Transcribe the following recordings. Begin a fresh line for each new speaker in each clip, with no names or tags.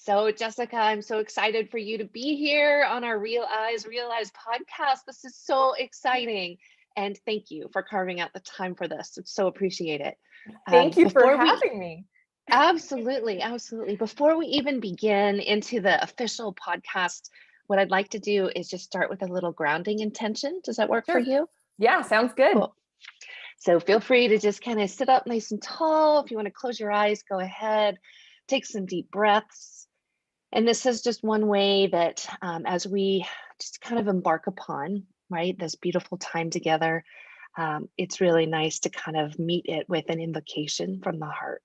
So, Jessica, I'm so excited for you to be here on our Realize podcast. This is so exciting. And thank you for carving out the time for this. It's so appreciate it.
Thank you for
Before we
having me.
Absolutely. Before we even begin into the official podcast, what I'd like to do is just start with a little grounding intention. Does that work for
Sure.
you?
Yeah, sounds good.
Cool. So feel free to just kind of sit up nice and tall. If you want to close your eyes, go ahead. Take some deep breaths. And this is just one way that as we just kind of embark upon, right, this beautiful time together, it's really nice to kind of meet it with an invocation from the heart.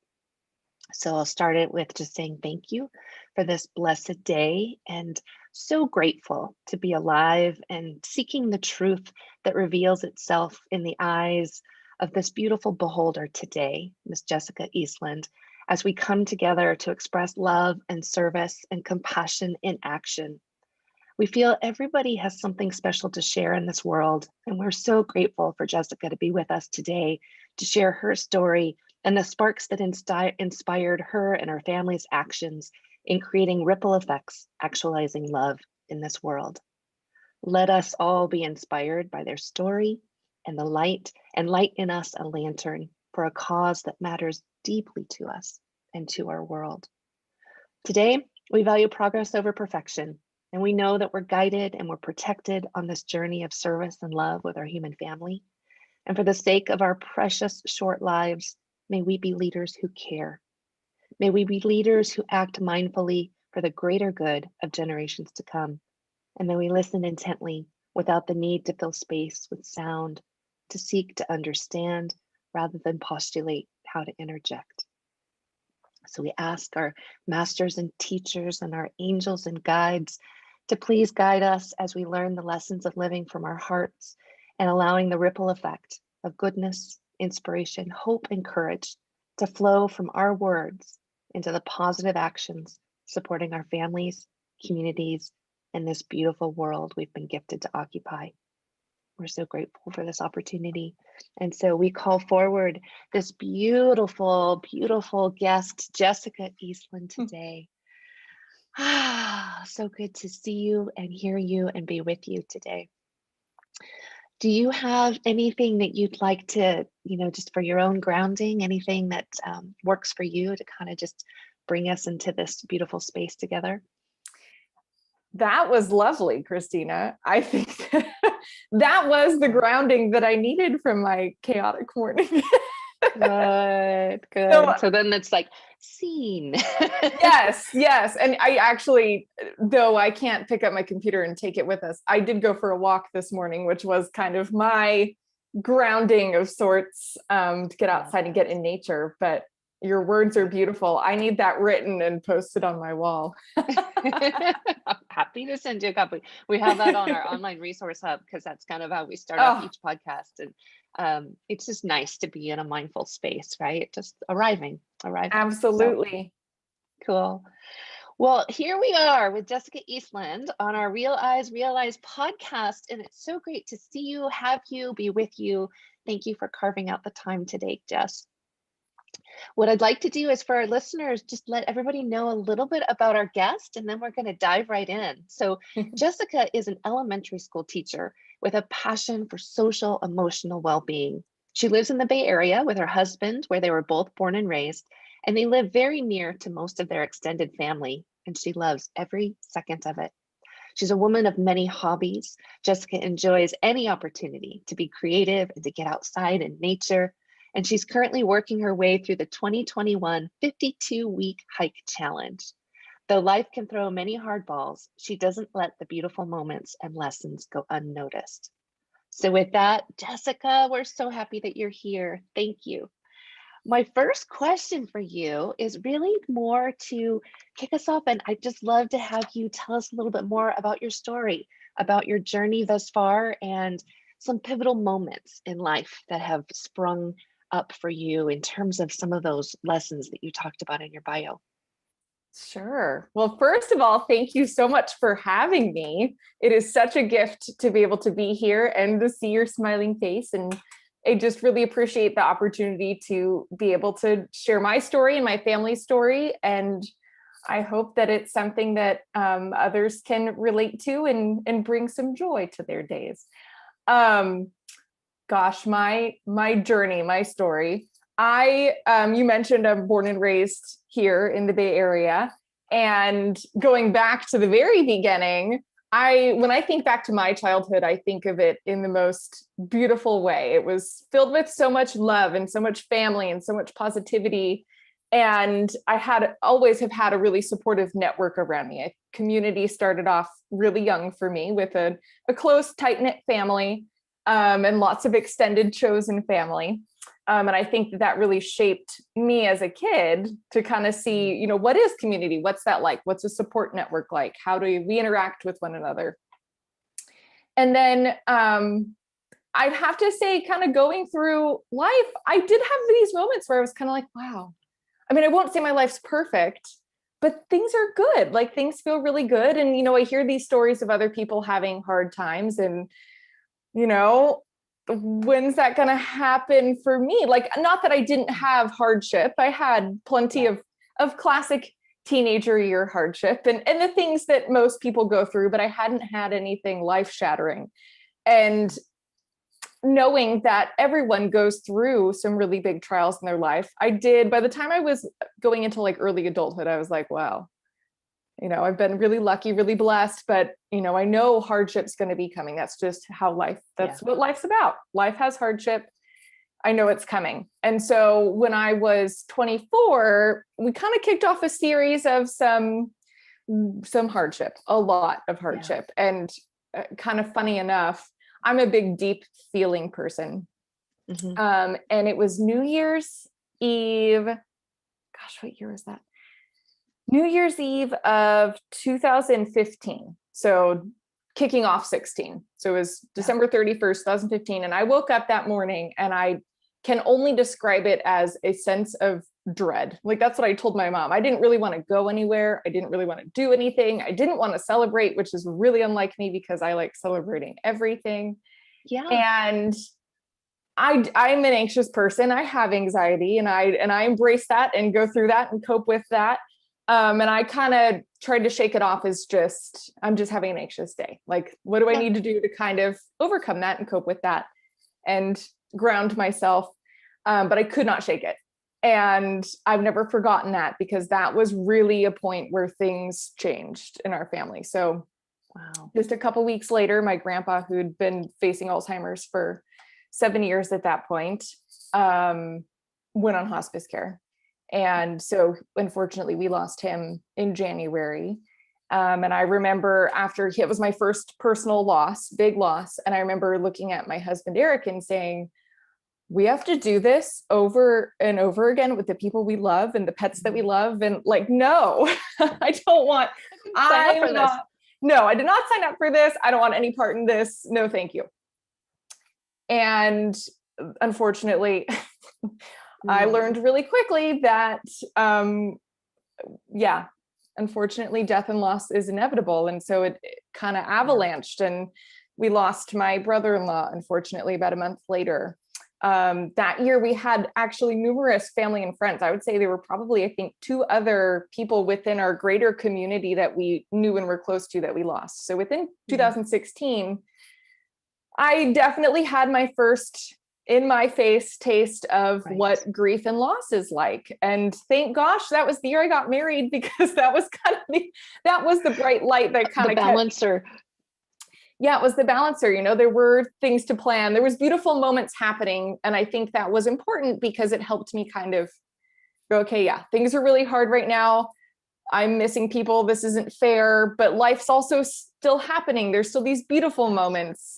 So I'll start it with just saying thank you for this blessed day, and so grateful to be alive and seeking the truth that reveals itself in the eyes of this beautiful beholder today, Miss Jessica Eastland, as we come together to express love and service and compassion in action. We feel everybody has something special to share in this world, and we're so grateful for Jessica to be with us today to share her story and the sparks that inspired her and her family's actions in creating ripple effects, actualizing love in this world. Let us all be inspired by their story and light in us a lantern for a cause that matters deeply to us and to our world. Today, we value progress over perfection, and we know that we're guided and we're protected on this journey of service and love with our human family. And for the sake of our precious short lives, may we be leaders who care. May we be leaders who act mindfully for the greater good of generations to come. And may we listen intently without the need to fill space with sound, to seek to understand rather than postulate how to interject. So we ask our masters and teachers and our angels and guides to please guide us as we learn the lessons of living from our hearts and allowing the ripple effect of goodness, inspiration, hope, and courage to flow from our words into the positive actions supporting our families, communities, and this beautiful world we've been gifted to occupy. We're so grateful for this opportunity. And so we call forward this beautiful, beautiful guest, Jessica Eastland, today. So good to see you and hear you and be with you today. Do you have anything that you'd like to, just for your own grounding, anything that works for you to kind of just bring us into this beautiful space together?
That was lovely, Christina. I think that was the grounding that I needed from my chaotic morning.
Good. So then it's like scene.
Yes. And I actually, though I can't pick up my computer and take it with us, I did go for a walk this morning, which was kind of my grounding of sorts, to get outside and get in nature. But your words are beautiful. I need that written and posted on my wall.
I'm happy to send you a copy. We have that on our online resource hub because that's kind of how we start off each podcast. And it's just nice to be in a mindful space, right? Just arriving.
Absolutely.
So, cool. Well, here we are with Jessica Eastland on our Realize podcast. And it's so great to see you, have you, be with you. Thank you for carving out the time today, Jess. What I'd like to do is for our listeners, just let everybody know a little bit about our guest, and then we're going to dive right in. So Jessica is an elementary school teacher with a passion for social emotional well-being. She lives in the Bay Area with her husband, where they were both born and raised, and they live very near to most of their extended family, and she loves every second of it. She's a woman of many hobbies. Jessica enjoys any opportunity to be creative and to get outside in nature. And she's currently working her way through the 2021 52-week hike challenge. Though life can throw many hardballs, she doesn't let the beautiful moments and lessons go unnoticed. So with that, Jessica, we're so happy that you're here. Thank you. My first question for you is really more to kick us off, and I'd just love to have you tell us a little bit more about your story, about your journey thus far, and some pivotal moments in life that have sprung up for you in terms of some of those lessons that you talked about in your bio.
Sure. Well, first of all, thank you so much for having me. It is such a gift to be able to be here and to see your smiling face. And I just really appreciate the opportunity to be able to share my story and my family's story. And I hope that it's something that others can relate to and bring some joy to their days. Gosh, my journey, my story. You mentioned I'm born and raised here in the Bay Area, and going back to the very beginning, when I think back to my childhood, I think of it in the most beautiful way. It was filled with so much love and so much family and so much positivity. And I always have had a really supportive network around me. A community started off really young for me with a close, tight-knit family, and lots of extended chosen family. And I think that really shaped me as a kid to kind of see, what is community? What's that like? What's a support network like? How do we interact with one another? And then I'd have to say, kind of going through life, I did have these moments where I was kind of like, wow. I mean, I won't say my life's perfect, but things are good. Like, things feel really good. And, I hear these stories of other people having hard times, and, when's that going to happen for me? Like, not that I didn't have hardship. I had plenty of classic teenager year hardship and the things that most people go through, but I hadn't had anything life shattering. And knowing that everyone goes through some really big trials in their life, by the time I was going into like early adulthood, I was like, wow, I've been really lucky, really blessed, but, I know hardship's going to be coming. That's just how that's what life's about. Life has hardship. I know it's coming. And so when I was 24, we kind of kicked off a series of some hardship, a lot of hardship. And kind of funny enough, I'm a big, deep feeling person. Mm-hmm. And it was New Year's Eve. Gosh, what year was that? New Year's Eve of 2015. So kicking off 16. So it was December 31st, 2015. And I woke up that morning and I can only describe it as a sense of dread. Like, that's what I told my mom. I didn't really want to go anywhere. I didn't really want to do anything. I didn't want to celebrate, which is really unlike me because I like celebrating everything. Yeah. And I'm an anxious person. I have anxiety, and I embrace that and go through that and cope with that. And I kind of tried to shake it off as I'm just having an anxious day. Like, what do I need to do to kind of overcome that and cope with that and ground myself? But I could not shake it. And I've never forgotten that, because that was really a point where things changed in our family. So just a couple weeks later, my grandpa, who'd been facing Alzheimer's for 7 years at that point, went on hospice care. And so unfortunately we lost him in January. And I remember it was my first personal loss, big loss. And I remember looking at my husband, Eric, and saying, we have to do this over and over again with the people we love and the pets that we love. And like, no, I don't want, no, I did not sign up for this. I don't want any part in this. No, thank you. And unfortunately, I learned really quickly that, unfortunately, death and loss is inevitable. And so it kind of avalanched, and we lost my brother-in-law, unfortunately, about a month later. That year, we had actually numerous family and friends. I would say there were probably, I think, 2 other people within our greater community that we knew and were close to that we lost. So within 2016, I definitely had my first in my face taste of what grief and loss is like. And thank gosh, that was the year I got married, because that was kind of that was the bright light that kind of
balancer.
It was the balancer. There were things to plan. There was beautiful moments happening. And I think that was important because it helped me kind of go, okay, things are really hard right now. I'm missing people. This isn't fair, but life's also still happening. There's still these beautiful moments.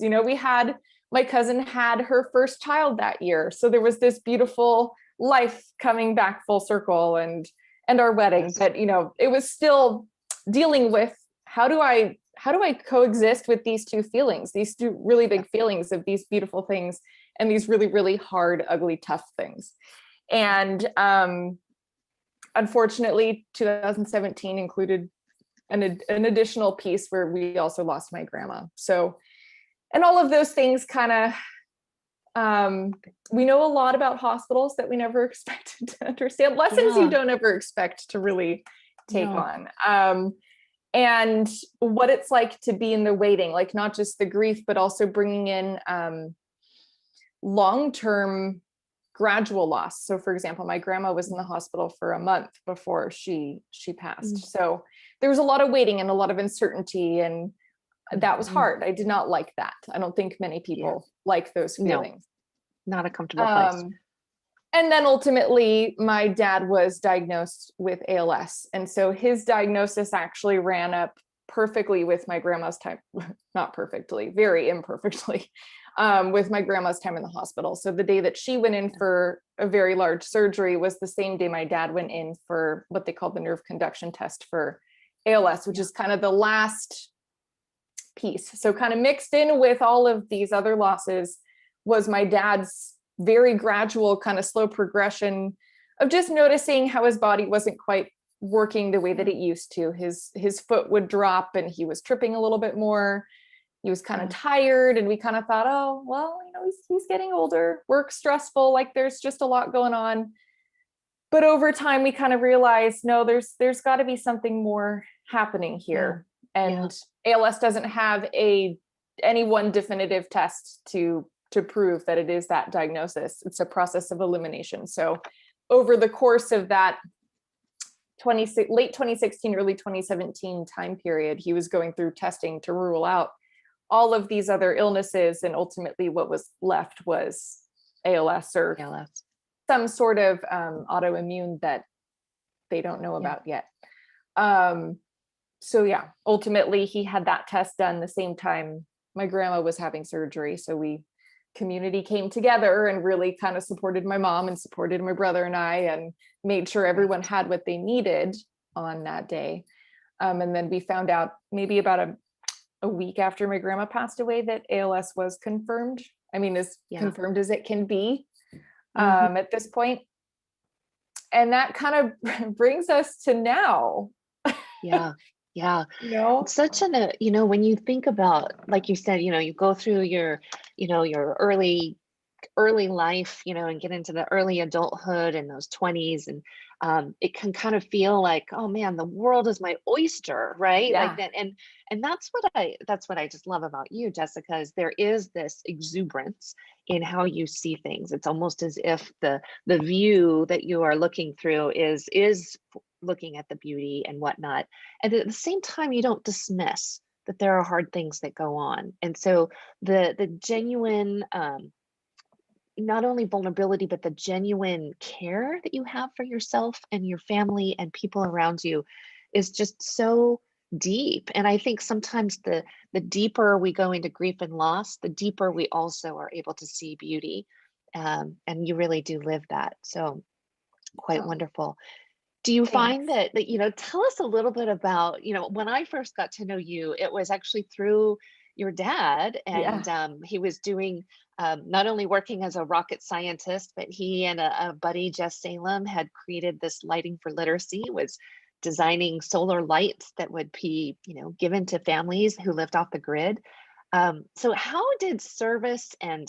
My cousin had her first child that year. So there was this beautiful life coming back full circle, and our wedding. But, it was still dealing with how do I coexist with these 2 feelings, these 2 really big feelings of these beautiful things and these really, really hard, ugly, tough things. And unfortunately, 2017 included an additional piece where we also lost my grandma. So, and all of those things kind of, we know a lot about hospitals that we never expected to understand, lessons you don't ever expect to really take
No.
on. And what it's like to be in the waiting, like not just the grief, but also bringing in long-term gradual loss. So for example, my grandma was in the hospital for a month before she passed. So there was a lot of waiting and a lot of uncertainty, and that was hard. I did not like that. I don't think many people like those feelings.
No, not a comfortable place.
And then ultimately, my dad was diagnosed with ALS. And so his diagnosis actually ran up perfectly with my grandma's time, not perfectly, very imperfectly, with my grandma's time in the hospital. So the day that she went in for a very large surgery was the same day my dad went in for what they call the nerve conduction test for ALS, which is kind of the last piece. So kind of mixed in with all of these other losses was my dad's very gradual, kind of slow progression of just noticing how his body wasn't quite working the way that it used to. His foot would drop and he was tripping a little bit more. He was kind of tired, and we kind of thought, oh, well, you know, he's getting older, work's stressful, like there's just a lot going on. But over time, we kind of realized, no, there's got to be something more happening here. And ALS doesn't have any one definitive test to prove that it is that diagnosis. It's a process of elimination. So over the course of that late 2016, early 2017 time period, he was going through testing to rule out all of these other illnesses. And ultimately what was left was ALS or some sort of autoimmune that they don't know about yet. So yeah, ultimately he had that test done the same time my grandma was having surgery. So community came together and really kind of supported my mom and supported my brother and I, and made sure everyone had what they needed on that day. And then we found out maybe about a week after my grandma passed away that ALS was confirmed. I mean, as confirmed as it can be at this point. And that kind of brings us to now.
Yeah.
It's
such when you think about, like you said, you go through your early life, and get into the early adulthood and those 20s, and it can kind of feel like, oh man, the world is my oyster, right? Like that. And that's what I just love about you, Jessica, is there is this exuberance in how you see things. It's almost as if the view that you are looking through is looking at the beauty and whatnot. And at the same time, you don't dismiss that there are hard things that go on. And so the genuine, not only vulnerability, but the genuine care that you have for yourself and your family and people around you is just so deep. And I think sometimes the deeper we go into grief and loss, the deeper we also are able to see beauty. And you really do live that. So quite wonderful. Do you find that, tell us a little bit about, when I first got to know you, it was actually through your dad, and he was doing, not only working as a rocket scientist, but he and a buddy, Jess Salem, had created this Lighting for Literacy, was designing solar lights that would be, given to families who lived off the grid. So how did service and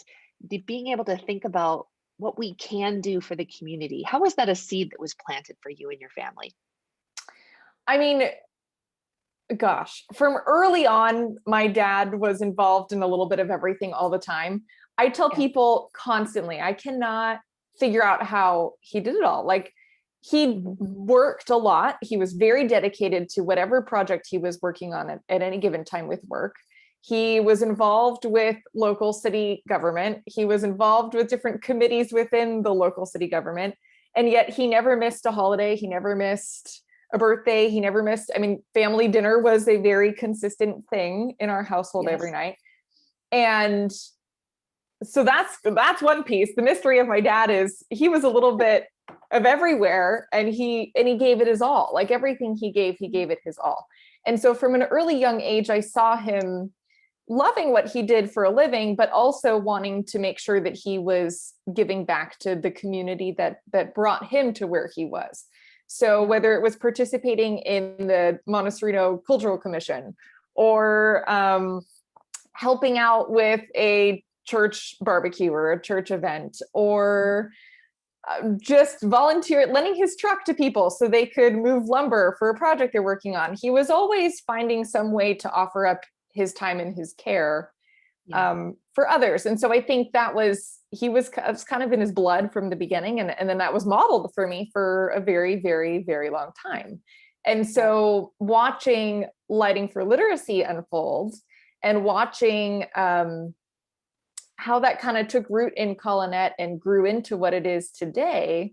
being able to think about what we can do for the community, how was that a seed that was planted for you and your family?
I mean, gosh, from early on, my dad was involved in a little bit of everything all the time. I tell people constantly, I cannot figure out how he did it all. Like, he worked a lot. He was very dedicated to whatever project he was working on at any given time with work. He was involved with local city government. He was involved with different committees within the local city government. And yet he never missed a holiday. He never missed a birthday. He never missed, family dinner was a very consistent thing in our household every night. And so that's one piece. The mystery of my dad is he was a little bit of everywhere, and he gave it his all. Like, everything he gave it his all. And so from an early young age, I saw him loving what he did for a living, but also wanting to make sure that he was giving back to the community that brought him to where he was. So whether it was participating in the Montessorino Cultural Commission, or helping out with a church barbecue or a church event, or just lending his truck to people so they could move lumber for a project they're working on. He was always finding some way to offer up his time and his care for others. And so I think it was kind of in his blood from the beginning. And then that was modeled for me for a very, very, very long time. And so watching Lighting for Literacy unfold and watching how that kind of took root in Collinette and grew into what it is today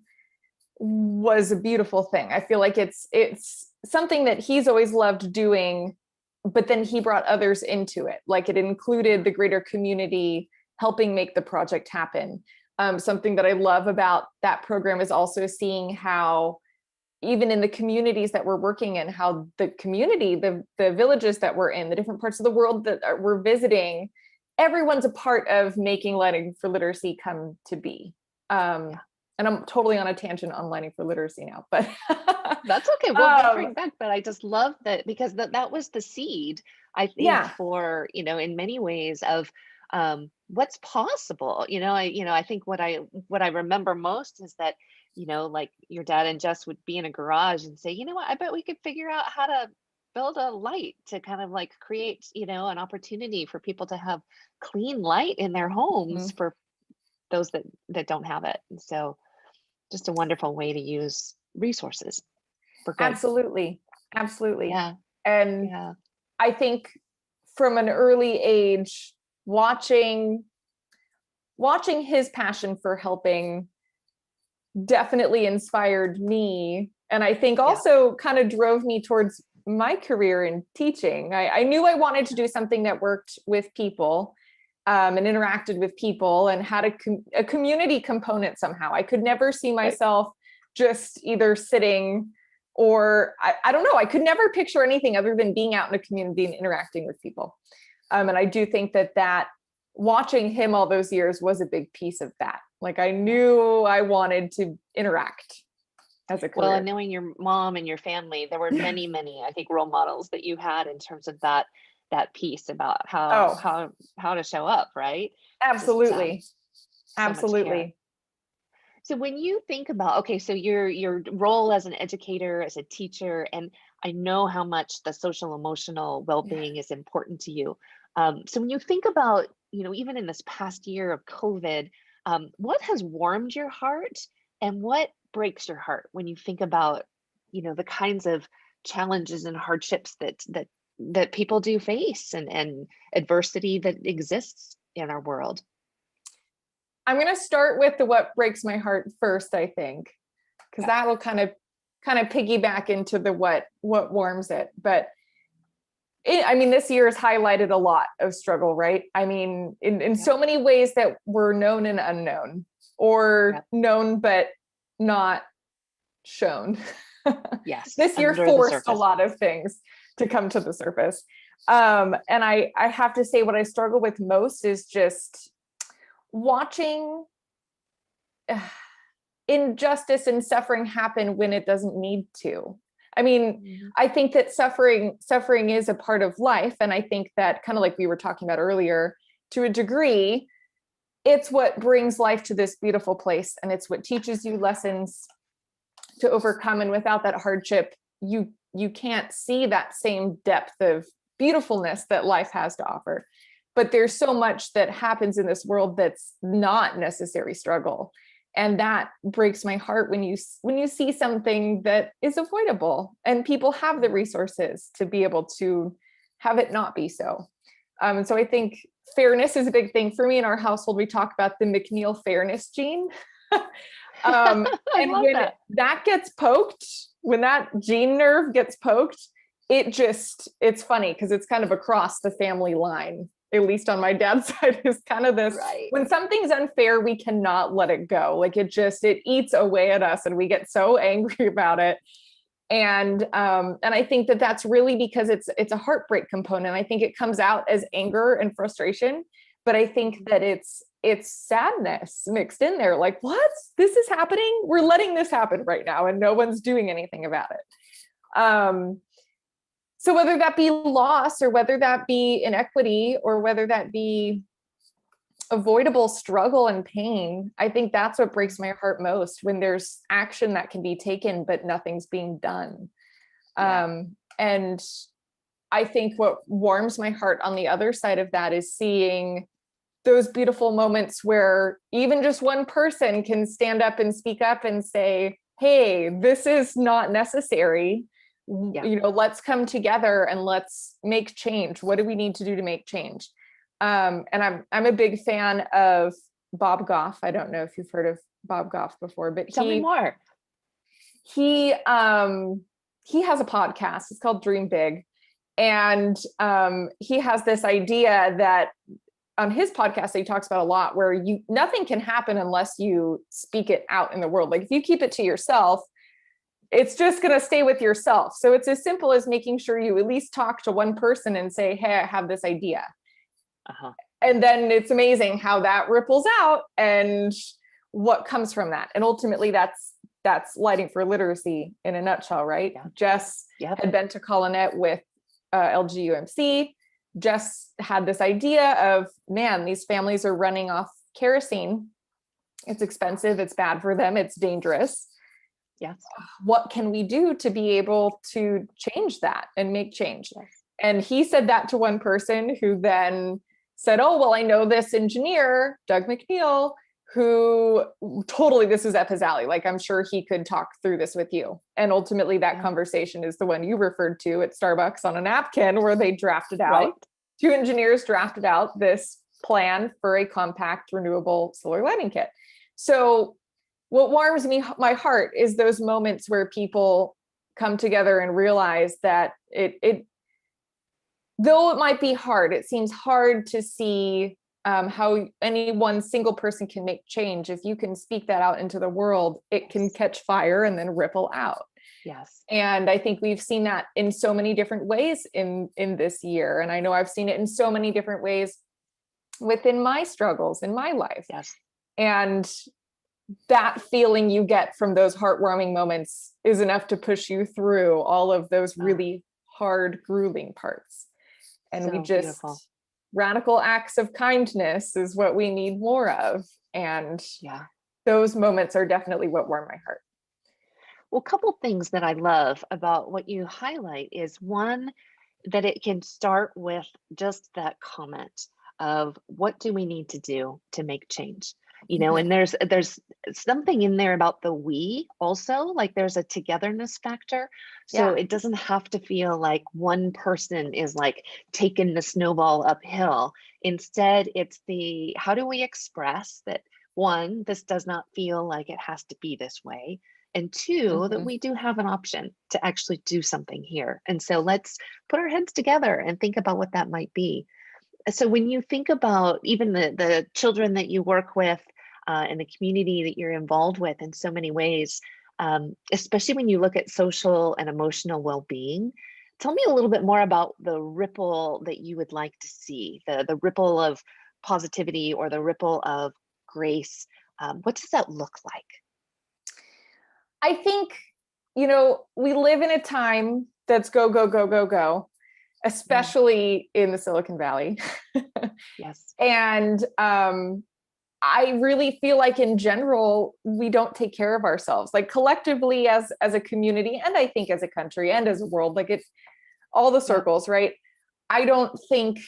was a beautiful thing. I feel like it's something that he's always loved doing, but then he brought others into it. Like it included the greater community helping make the project happen. Something that I love about that program is also seeing how even in the communities that we're working in, how the community, the villages that we're in, the different parts of the world that we're visiting, everyone's a part of making Lighting for Literacy come to be. And I'm totally on a tangent on Lighting for Literacy now, but
that's okay. We'll bring back, but I just love that because that was the seed, I think, for, in many ways of what's possible. I think what I remember most is that, like your dad and Jess would be in a garage and say, I bet we could figure out how to build a light to kind of like create, an opportunity for people to have clean light in their homes for those that don't have it. And so just a wonderful way to use resources for good.
Absolutely.
Yeah.
And I think from an early age, watching his passion for helping definitely inspired me. And I think also kind of drove me towards my career in teaching. I knew I wanted to do something that worked with people and interacted with people and had a community component somehow. I could never see myself just either sitting or I don't know. I could never picture anything other than being out in a community and interacting with people. And I do think that watching him all those years was a big piece of that. Like I knew I wanted to interact as a career.
Well, and knowing your mom and your family, there were many, many, I think, role models that you had in terms of that piece about how to show up, right?
Absolutely.
Just, absolutely. So when you think about, so your role as an educator, as a teacher, and I know how much the social emotional well-being is important to you. So when you think about, even in this past year of COVID, what has warmed your heart and what breaks your heart when you think about, the kinds of challenges and hardships that people do face and adversity that exists in our world?
I'm going to start with what breaks my heart first, I think, because that will kind of piggyback into the what warms it. But this year has highlighted a lot of struggle, right? I mean, in so many ways that were known and unknown, or known but not shown.
Yes.
This year forced a lot of things to come to the surface. And I have to say what I struggle with most is just watching injustice and suffering happen when it doesn't need to. I mean, I think that suffering is a part of life. And I think that, kind of like we were talking about earlier, to a degree, it's what brings life to this beautiful place. And it's what teaches you lessons to overcome. And without that hardship, you can't see that same depth of beautifulness that life has to offer. But there's so much that happens in this world that's not necessary struggle. And that breaks my heart when you see something that is avoidable and people have the resources to be able to have it not be so. And so I think fairness is a big thing for me in our household. We talk about the McNeil fairness gene. And when that gets poked, when that gene nerve gets poked, it's funny because it's kind of across the family line. At least on my dad's side, is kind of this, when something's unfair, we cannot let it go. Like it eats away at us and we get so angry about it. And I think that that's really because it's a heartbreak component. I think it comes out as anger and frustration, but I think that it's sadness mixed in there. Like, what? This is happening? We're letting this happen right now and no one's doing anything about it. So whether that be loss or whether that be inequity or whether that be avoidable struggle and pain. I think that's what breaks my heart most, when there's action that can be taken, but nothing's being done.
Yeah.
And I think what warms my heart on the other side of that is seeing those beautiful moments where even just one person can stand up and speak up and say, hey, this is not necessary.
Yeah.
You know, let's come together and let's make change. What do we need to do to make change? And I'm a big fan of Bob Goff. I don't know if you've heard of Bob Goff before, but
Tell me more.
He has a podcast. It's called Dream Big. And he has this idea that on his podcast that he talks about a lot, where nothing can happen unless you speak it out in the world. Like if you keep it to yourself, it's just going to stay with yourself. So it's as simple as making sure you at least talk to one person and say, hey, I have this idea. And then it's amazing how that ripples out and what comes from that. And ultimately that's Lighting for Literacy in a nutshell, right?
Yeah.
Jess had been to Colonette with LGUMC. Jess had this idea of, man, these families are running off kerosene. It's expensive. It's bad for them. It's dangerous.
Yes.
What can we do to be able to change that and make change?
Yes.
And he said that to one person, who then said, oh, well, I know this engineer, Doug McNeil, who totally, this is up his alley. Like, I'm sure he could talk through this with you. And ultimately that conversation is the one you referred to at Starbucks on a napkin, where they drafted out, two engineers drafted out this plan for a compact renewable solar lighting kit. So what warms my heart is those moments where people come together and realize that though it might be hard, it seems hard to see how any one single person can make change. If you can speak that out into the world, it can catch fire and then ripple out.
Yes.
And I think we've seen that in so many different ways in this year. And I know I've seen it in so many different ways within my struggles in my life.
Yes.
And that feeling you get from those heartwarming moments is enough to push you through all of those really hard, grueling parts. And
so
we just,
beautiful.
Radical acts of kindness is what we need more of. And those moments are definitely what warm my heart.
Well, a couple things that I love about what you highlight is, one, that it can start with just that comment of, what do we need to do to make change? You know, and there's something in there about the we also, like there's a togetherness factor. So it doesn't have to feel like one person is like taking the snowball uphill. Instead, it's the, how do we express that, one, this does not feel like it has to be this way. And two, that we do have an option to actually do something here. And so let's put our heads together and think about what that might be. So when you think about even the children that you work with and the community that you're involved with in so many ways, especially when you look at social and emotional well-being, tell me a little bit more about the ripple that you would like to see, the ripple of positivity or the ripple of grace. What does that look like?
I think, you know, we live in a time that's go, go, go, go, go, especially in the Silicon Valley.
Yes.
And I really feel like in general, we don't take care of ourselves, like collectively as a community, and I think as a country and as a world, like it's all the circles, right? I don't think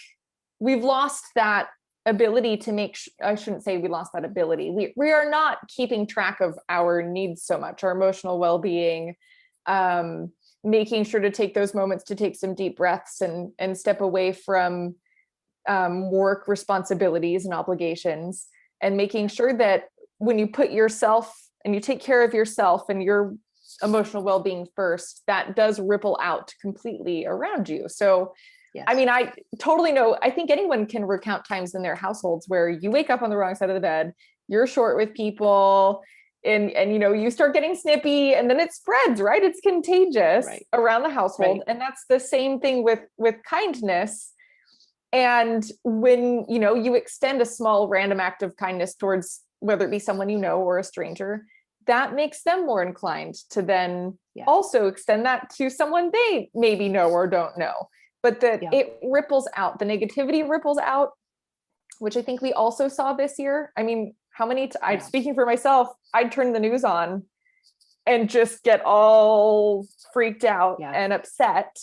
we've lost that ability to make, I shouldn't say we lost that ability. We are not keeping track of our needs so much, our emotional well-being, making sure to take those moments to take some deep breaths and step away from work responsibilities and obligations, and making sure that when you put yourself and you take care of yourself and your emotional well-being first, that does ripple out completely around you. So I mean, I totally know, I think anyone can recount times in their households where you wake up on the wrong side of the bed, you're short with people, and you know, you start getting snippy, and then it spreads, right? It's contagious around the household. And that's the same thing with kindness. And when, you know, you extend a small random act of kindness towards, whether it be someone you know or a stranger, that makes them more inclined to then also extend that to someone they maybe know or don't know. But that it ripples out, the negativity ripples out, which I think we also saw this year. I mean, how many, speaking for myself, I'd turn the news on and just get all freaked out and upset.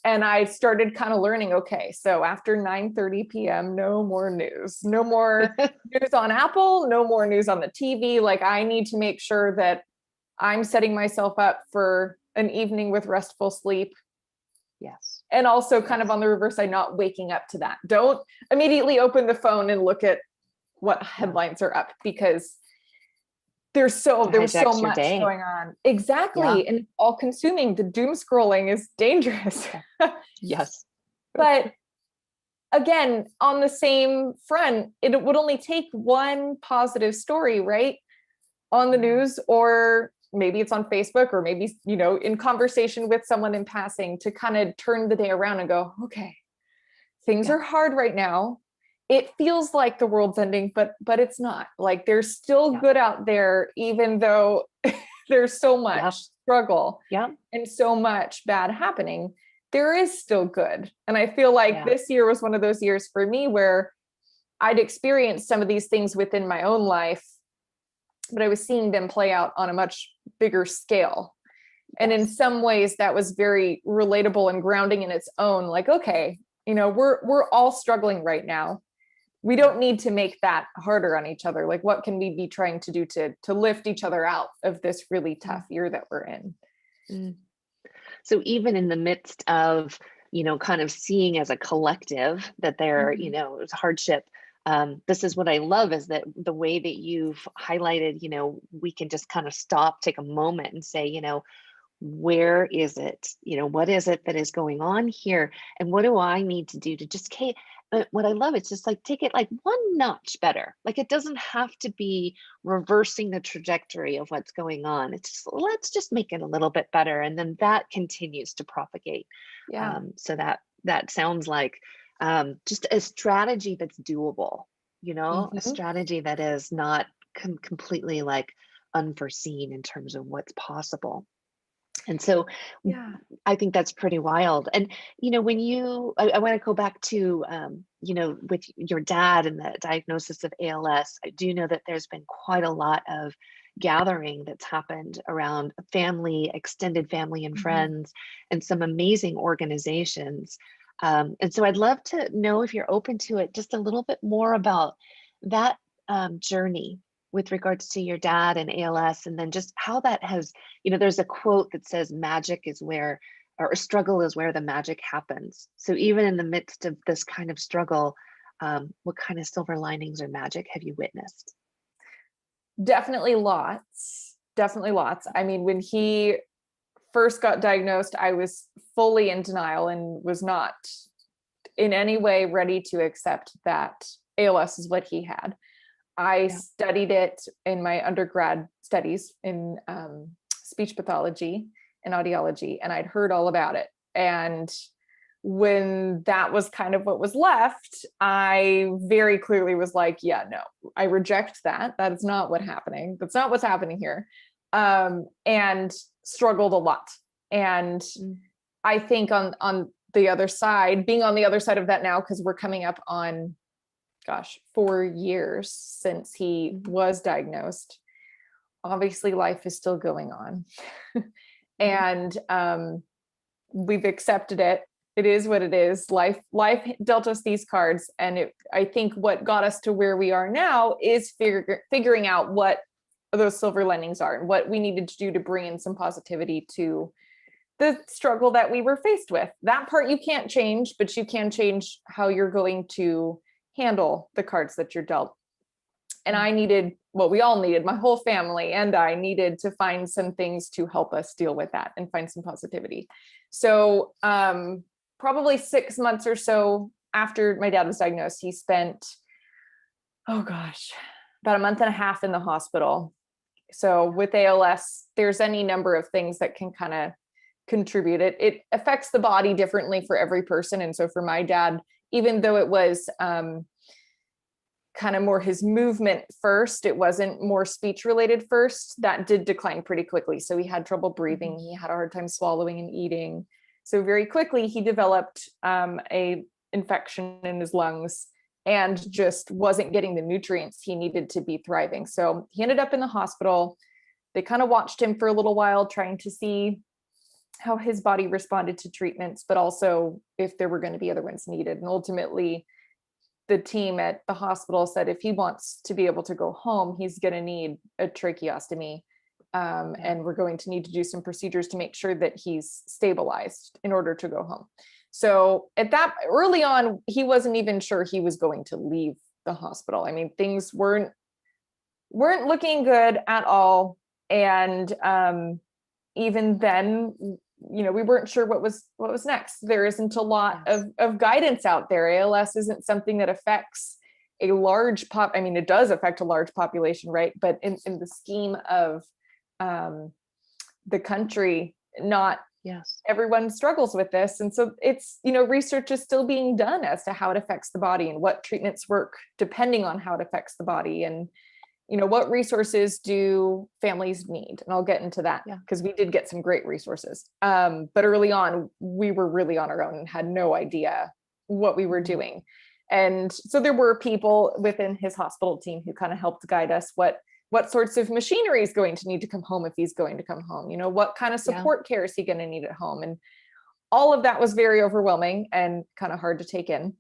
And I started kind of learning, okay, so after 9:30 p.m., no more news, no more news on Apple, no more news on the TV. Like, I need to make sure that I'm setting myself up for an evening with restful sleep.
Yes.
And also kind of on the reverse side, not waking up to that. Don't immediately open the phone and look at what headlines are up, because there was so much going on. Exactly. And all consuming. The doom scrolling is dangerous.
Yes.
But again, on the same front, it would only take one positive story, right? On the news, or maybe it's on Facebook, or maybe, you know, in conversation with someone in passing, to kind of turn the day around and go, okay, things are hard right now. It feels like the world's ending, but it's not. Like, there's still good out there, even though there's so much struggle and so much bad happening. There is still good. And I feel like this year was one of those years for me where I'd experienced some of these things within my own life, but I was seeing them play out on a much bigger scale. And in some ways that was very relatable and grounding in its own. Like, okay, you know, we're all struggling right now. We don't need to make that harder on each other. Like, what can we be trying to do to lift each other out of this really tough year that we're in?
So even in the midst of, you know, kind of seeing as a collective that there, you know, it's hardship. This is what I love, is that the way that you've highlighted, you know, we can just kind of stop, take a moment and say, you know, where is it? You know, what is it that is going on here? And what do I need to do to just what I love, it's just like, take it like one notch better. Like, it doesn't have to be reversing the trajectory of what's going on. It's just, let's just make it a little bit better. And then that continues to propagate. So that sounds like just a strategy that's doable, you know, a strategy that is not completely like unforeseen in terms of what's possible. And so I think that's pretty wild. And, you know, when I want to go back to, you know, with your dad and the diagnosis of ALS, I do know that there's been quite a lot of gathering that's happened around family, extended family and friends, and some amazing organizations. And so I'd love to know, if you're open to it, just a little bit more about that journey with regards to your dad and ALS, and then just how that has, you know, there's a quote that says magic is where, or struggle is where the magic happens. So even in the midst of this kind of struggle, what kind of silver linings or magic have you witnessed?
Definitely lots. I mean, when he first got diagnosed, I was fully in denial and was not in any way ready to accept that ALS is what he had. I studied it in my undergrad studies in speech pathology and audiology, and I'd heard all about it. And when that was kind of what was left, I very clearly was like, yeah, no, I reject that. That is not what's happening. That's not what's happening here. And struggled a lot. And I think on the other side, being on the other side of that now, because we're coming up on 4 years since he was diagnosed. Obviously, life is still going on. And we've accepted it. It is what it is. Life dealt us these cards. And I think what got us to where we are now is figuring out what those silver linings are and what we needed to do to bring in some positivity to the struggle that we were faced with. That part you can't change, but you can change how you're going to handle the cards that you're dealt. And I needed, what we all needed, my whole family and I needed to find some things to help us deal with that and find some positivity. So probably 6 months or so after my dad was diagnosed, he spent, about a month and a half in the hospital. So with ALS, there's any number of things that can kind of contribute. It affects the body differently for every person. And so for my dad, even though it was kind of more his movement first, it wasn't more speech related first, that did decline pretty quickly. So he had trouble breathing. He had a hard time swallowing and eating. So very quickly he developed a infection in his lungs and just wasn't getting the nutrients he needed to be thriving. So he ended up in the hospital. They kind of watched him for a little while, trying to see how his body responded to treatments, but also if there were going to be other ones needed. And ultimately, the team at the hospital said if he wants to be able to go home, he's going to need a tracheostomy. And we're going to need to do some procedures to make sure that he's stabilized in order to go home. So at that early on, he wasn't even sure he was going to leave the hospital. I mean, things weren't looking good at all. And even then, we weren't sure what was next. There isn't a lot of guidance out there. ALS isn't something that affects a large I mean, it does affect a large population, right? But in the scheme of the country, not everyone struggles with this. And so it's, research is still being done as to how it affects the body and what treatments work depending on how it affects the body. And what resources do families need? And I'll get into that because we did get some great resources. But early on, we were really on our own and had no idea what we were doing. And so there were people within his hospital team who kind of helped guide us what sorts of machinery is going to need to come home if he's going to come home, what kind of support care is he going to need at home? And all of that was very overwhelming and kind of hard to take in.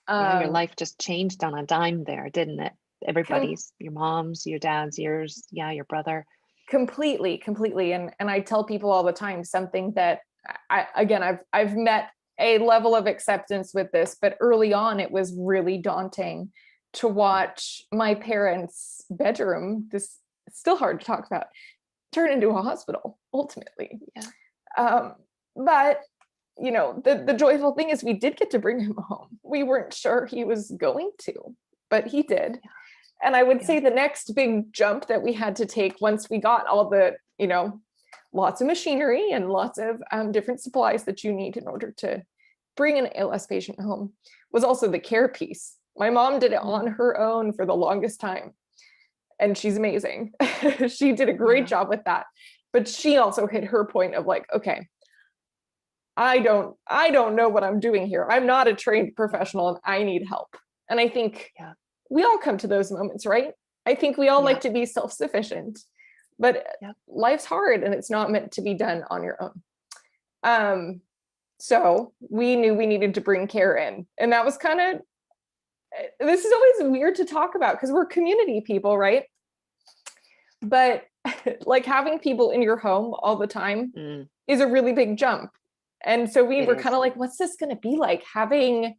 Your life just changed on a dime there, didn't it? Everybody's, your mom's, your dad's, yours, your brother.
Completely. And I tell people all the time, something that I've met a level of acceptance with this, but early on it was really daunting to watch my parents' bedroom, this is still hard to talk about, turn into a hospital ultimately. But the joyful thing is we did get to bring him home. We weren't sure he was going to, but he did. And I would say the next big jump that we had to take once we got all the, lots of machinery and lots of different supplies that you need in order to bring an ALS patient home was also the care piece. My mom did it on her own for the longest time. And she's amazing. She did a great job with that. But she also hit her point of like, okay, I don't know what I'm doing here. I'm not a trained professional and I need help. And I think we all come to those moments, right? I think we all like to be self-sufficient, but life's hard and it's not meant to be done on your own. So we knew we needed to bring care in. And that was kind of, this is always weird to talk about because we're community people, right? But like having people in your home all the time is a really big jump. And so we were kind of like, what's this going to be like having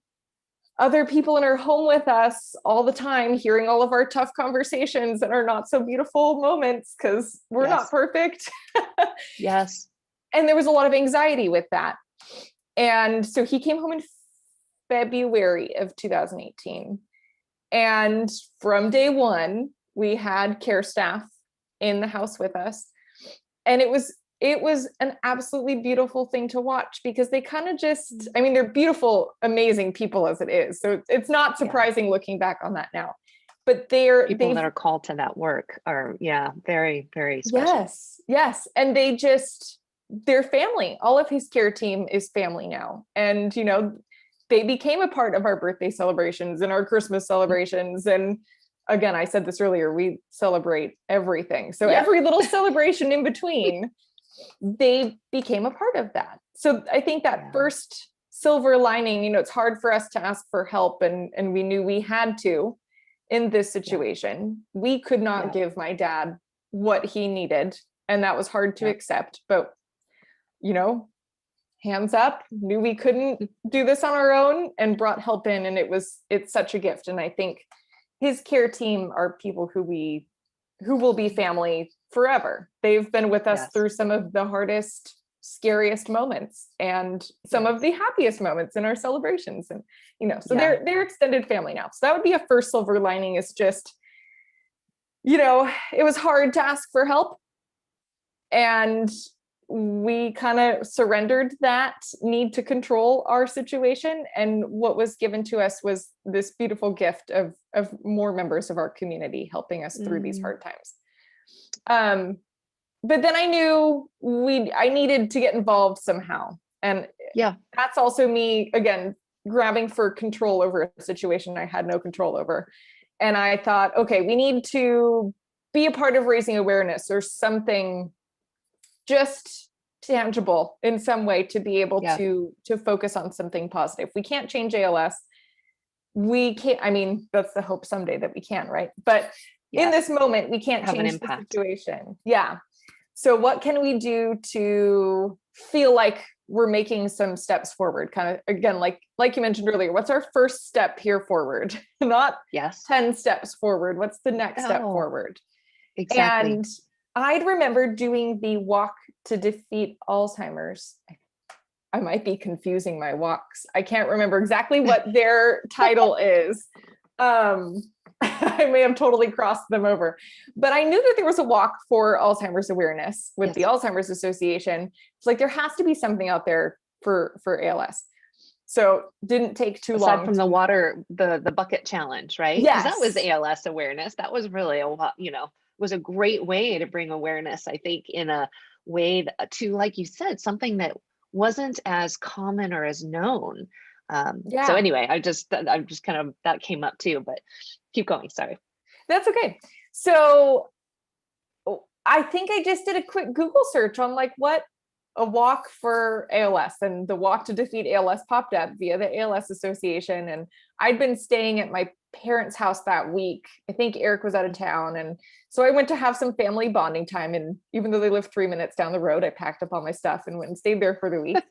other people in our home with us all the time, hearing all of our tough conversations and our not so beautiful moments because we're not perfect. And there was a lot of anxiety with that. And so he came home in February of 2018. And from day one, we had care staff in the house with us. And it was an absolutely beautiful thing to watch because they kind of just, I mean, they're beautiful, amazing people as it is. So it's not surprising looking back on that now, but they're
people that are called to that work are, very, very special.
Yes. And they're family. All of his care team is family now. And, they became a part of our birthday celebrations and our Christmas celebrations. And again, I said this earlier, we celebrate everything. So every little celebration in between, they became a part of that. So I think that first silver lining, it's hard for us to ask for help. And we knew we had to in this situation. We could not give my dad what he needed. And that was hard to accept. But, hands up, knew we couldn't do this on our own and brought help in. And it's such a gift. And I think his care team are people who will be family forever. They've been with us through some of the hardest, scariest moments and some of the happiest moments in our celebrations. And, so they're extended family now. So that would be a first silver lining is just, it was hard to ask for help. And we kind of surrendered that need to control our situation. And what was given to us was this beautiful gift of more members of our community helping us through these hard times. But then I knew I needed to get involved somehow. And that's also me, again, grabbing for control over a situation I had no control over. And I thought, okay, we need to be a part of raising awareness or something just tangible in some way to be able to focus on something positive. We can't change ALS. We can't, I mean, that's the hope someday that we can, right? But in this moment, we can't change the situation. Yeah. So what can we do to feel like we're making some steps forward? Kind of, again, like you mentioned earlier, what's our first step here forward? Not 10 steps forward. What's the next step forward?
Exactly.
And I'd remember doing the Walk to Defeat Alzheimer's. I might be confusing my walks. I can't remember exactly what their title is. I may have totally crossed them over, but I knew that there was a walk for Alzheimer's awareness with the Alzheimer's Association. It's like, there has to be something out there for ALS. So didn't take too long.
Aside from the bucket challenge, right?
Yes.
Because that was ALS awareness. That was really was a great way to bring awareness, I think, in a way to, like you said, something that wasn't as common or as known. So anyway, I'm just kind of, that came up too, but keep going. Sorry.
That's okay. So I think I just did a quick Google search on like what a walk for ALS, and the Walk to Defeat ALS popped up via the ALS Association. And I'd been staying at my parents' house that week. I think Eric was out of town. And so I went to have some family bonding time. And even though they lived 3 minutes down the road, I packed up all my stuff and went and stayed there for the week.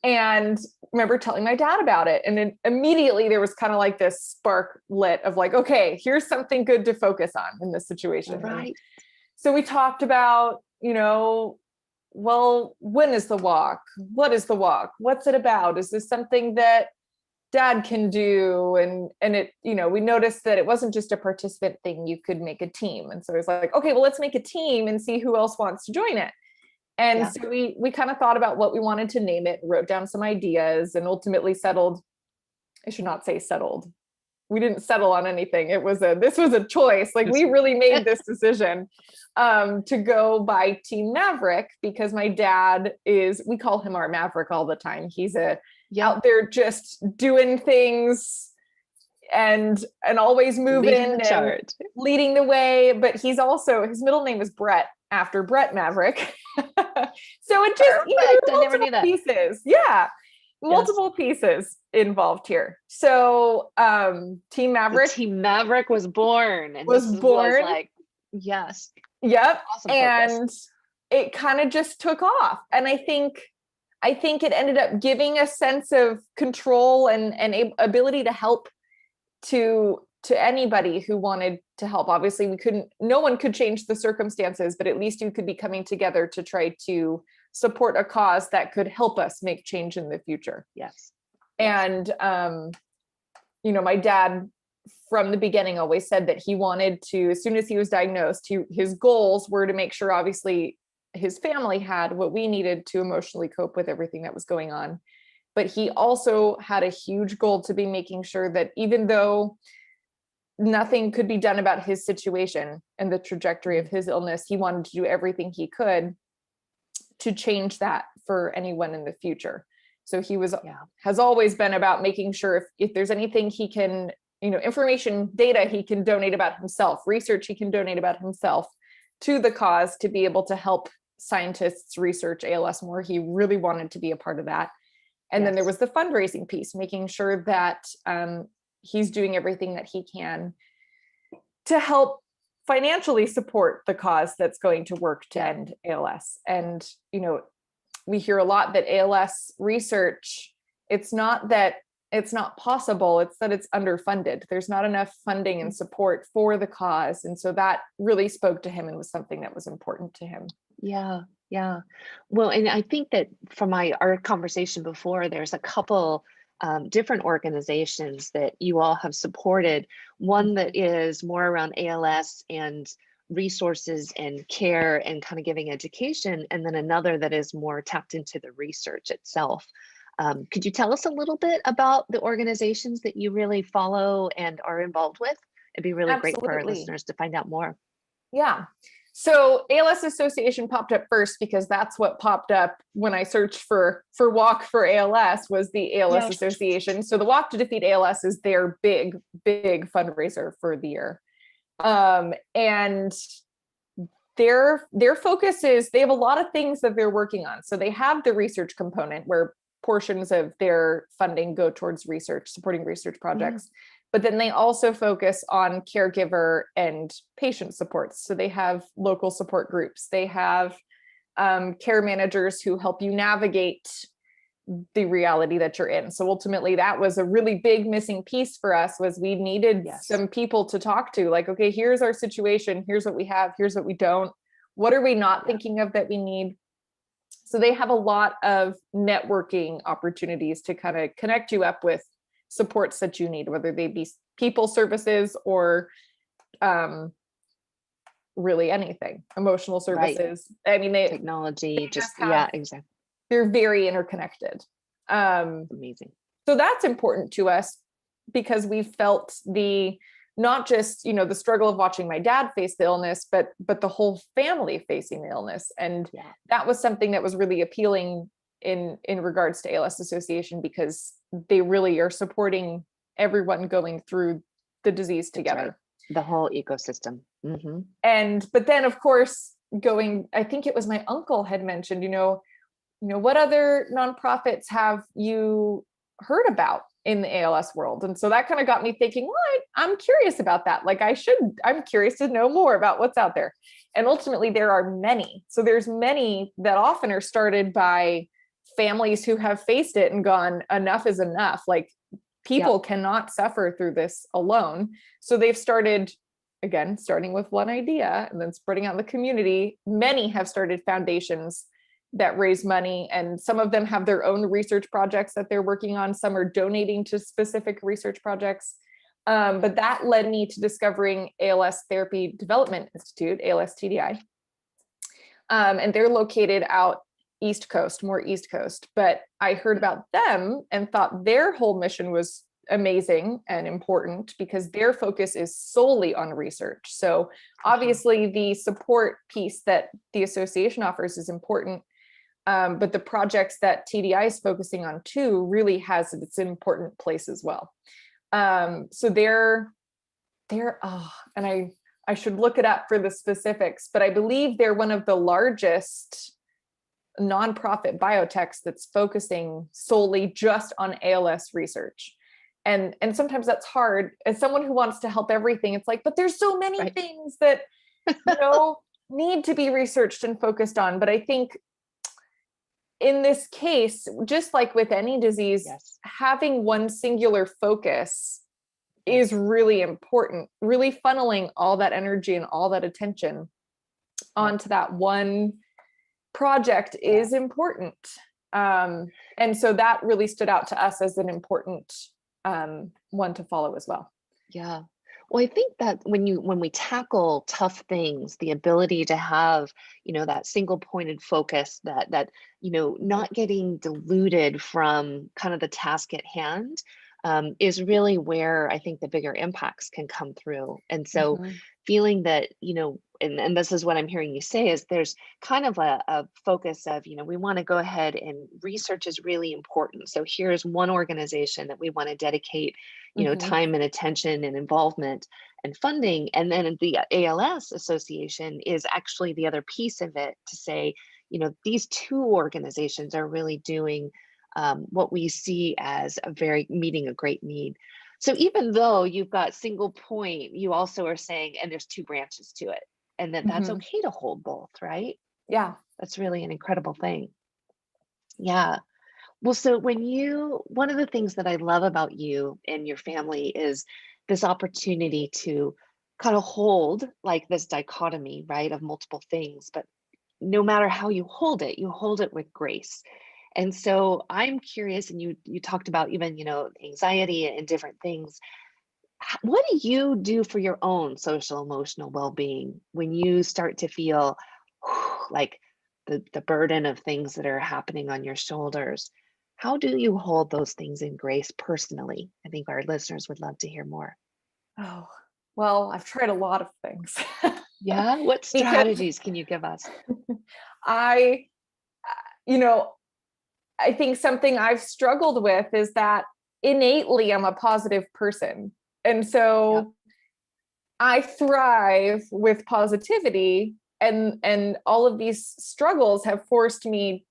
And remember telling my dad about it. And then immediately there was kind of like this spark lit of like, okay, here's something good to focus on in this situation.
Right.
And so we talked about, well, when is the walk? What is the walk? What's it about? Is this something that dad can do? And it, we noticed that it wasn't just a participant thing. You could make a team. And so it was like, okay, well, let's make a team and see who else wants to join it. And so we kind of thought about what we wanted to name it, wrote down some ideas, and ultimately settled. I should not say settled. We didn't settle on anything. This was a choice. Like, we really made this decision to go by Team Maverick, because my dad we call him our Maverick all the time. He's out there just doing things and always moving and leading the way. But he's also, his middle name is Brett, after Brett Maverick. So it just,
I never knew that.
Pieces. Yeah. Multiple pieces involved here. So Team Maverick
was born. And
was like,
yes.
Yep.
Awesome.
And it kind of just took off. And I think it ended up giving a sense of control and ability to help to anybody who wanted to help. Obviously no one could change the circumstances, but at least you could be coming together to try to support a cause that could help us make change in the future.
Yes.
And, my dad from the beginning always said that he wanted to, as soon as he was diagnosed, his goals were to make sure, obviously, his family had what we needed to emotionally cope with everything that was going on. But he also had a huge goal to be making sure that even though nothing could be done about his situation and the trajectory of his illness, he wanted to do everything he could to change that for anyone in the future. So he has always been about making sure if there's anything he can, information, data he can donate about himself, research he can donate about himself to the cause to be able to help scientists research ALS more. He really wanted to be a part of that. And then there was the fundraising piece, making sure that he's doing everything that he can to help financially support the cause that's going to work to end ALS. And, we hear a lot that ALS research, it's not that it's not possible, it's that it's underfunded. There's not enough funding and support for the cause. And so that really spoke to him and was something that was important to him.
Yeah. Yeah. Well, and I think that from our conversation before, there's a couple different organizations that you all have supported. One that is more around ALS and resources and care and kind of giving education, and then another that is more tapped into the research itself. Could you tell us a little bit about the organizations that you really follow and are involved with? It'd be really great for our listeners to find out more.
Yeah. So ALS Association popped up first because that's what popped up when I searched for Walk for ALS was the ALS
Yeah.
Association. So the Walk to Defeat ALS is their big fundraiser for the year. And their focus is they have a lot of things that they're working on. So they have the research component where portions of their funding go towards research, supporting research projects. But then they also focus on caregiver and patient supports. So they have local support groups. They have care managers who help you navigate the reality that you're in. So ultimately that was a really big missing piece for us was we needed some people to talk to, like, okay, here's our situation. Here's what we have. Here's what we don't. What are we not thinking of that we need? So they have a lot of networking opportunities to kind of connect you up with supports that you need, whether they be people services or really anything, emotional services. Right. I mean,
technology, exactly.
They're very interconnected.
Amazing.
So that's important to us because we felt not just, the struggle of watching my dad face the illness, but the whole family facing the illness. And that was something that was really appealing in regards to ALS Association, because they really are supporting everyone going through the disease together.
Right. The whole ecosystem. Mm-hmm.
But then of course, I think it was my uncle had mentioned, what other nonprofits have you heard about in the ALS world? And so that kind of got me thinking, well, I'm curious about that. Like I'm curious to know more about what's out there. And ultimately there are many. So there's many that often are started by families who have faced it and gone, enough is enough. Like people cannot suffer through this alone. So they've started, again, starting with one idea and then spreading out in the community. Many have started foundations that raise money, and some of them have their own research projects that they're working on. Some are donating to specific research projects. But that led me to discovering ALS Therapy Development Institute, ALS TDI. And they're located out more East Coast. But I heard about them and thought their whole mission was amazing and important because their focus is solely on research. So obviously the support piece that the association offers is important. But the projects that TDI is focusing on too really has its important place as well. So they're and I should look it up for the specifics, but I believe they're one of the largest nonprofit biotechs that's focusing solely just on ALS research. And sometimes that's hard as someone who wants to help everything. It's like, but there's so many things that, need to be researched and focused on. But I think in this case, just like with any disease, having one singular focus is really important. Really funneling all that energy and all that attention onto that one project is important. And so that really stood out to us as an important one to follow as well.
Yeah. Well, I think that when we tackle tough things, the ability to have, that single pointed focus, that not getting diluted from kind of the task at hand, is really where I think the bigger impacts can come through. And so feeling that, and this is what I'm hearing you say, is there's kind of a focus of, we want to go ahead and research is really important. So here's one organization that we want to dedicate, time and attention and involvement and funding. And then the ALS Association is actually the other piece of it to say, these two organizations are really doing what we see as meeting a great need. So even though you've got single point, you also are saying, and there's two branches to it, and that's okay to hold both, right?
Yeah.
That's really an incredible thing. Yeah. Well, so one of the things that I love about you and your family is this opportunity to kind of hold like this dichotomy, right, of multiple things, but no matter how you hold it with grace. And so I'm curious, and you talked about even, anxiety and different things. What do you do for your own social emotional well-being when you start to feel like the burden of things that are happening on your shoulders? How do you hold those things in grace personally? I think our listeners would love to hear more.
Oh, well, I've tried a lot of things.
Yeah. What
Because
strategies can you give us?
I, you know, I think something I've struggled with is that innately I'm a positive person. And
Yep.
so I thrive with positivity, and all of these struggles have forced me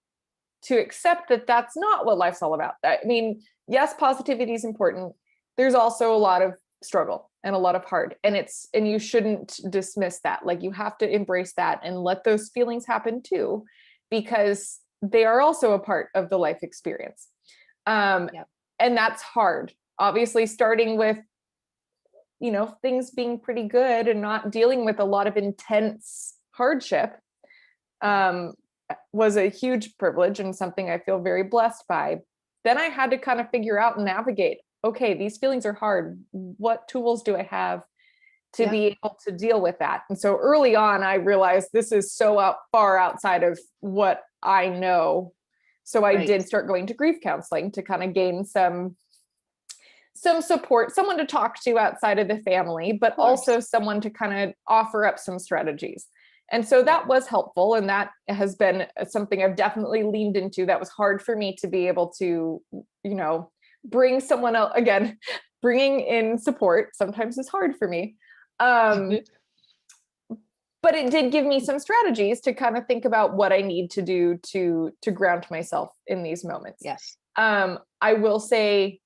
to accept that that's not what life's all about. I mean, yes, positivity is important. There's also a lot of struggle and a lot of hard, and you shouldn't dismiss that. Like, you have to embrace that and let those feelings happen too, because they are also a part of the life experience. Um,
Yep.
and that's hard. Obviously, starting with, things being pretty good and not dealing with a lot of intense hardship, um, was a huge privilege and something I feel very blessed by. Then I had to kind of figure out and navigate, okay, these feelings are hard. What tools do I have to
Yeah.
be able to deal with that? And so early on, I realized this is so far outside of what I know. So I
Right.
did start going to grief counseling to kind of gain some support, someone to talk to outside of the family, but
Of course.
also someone to kind of offer up some strategies. And so that was helpful. And that has been something I've definitely leaned into. That was hard for me to be able to, bring someone else, again, bringing in support sometimes is hard for me. But it did give me some strategies to kind of think about what I need to do to ground myself in these moments.
Yes.
I will say,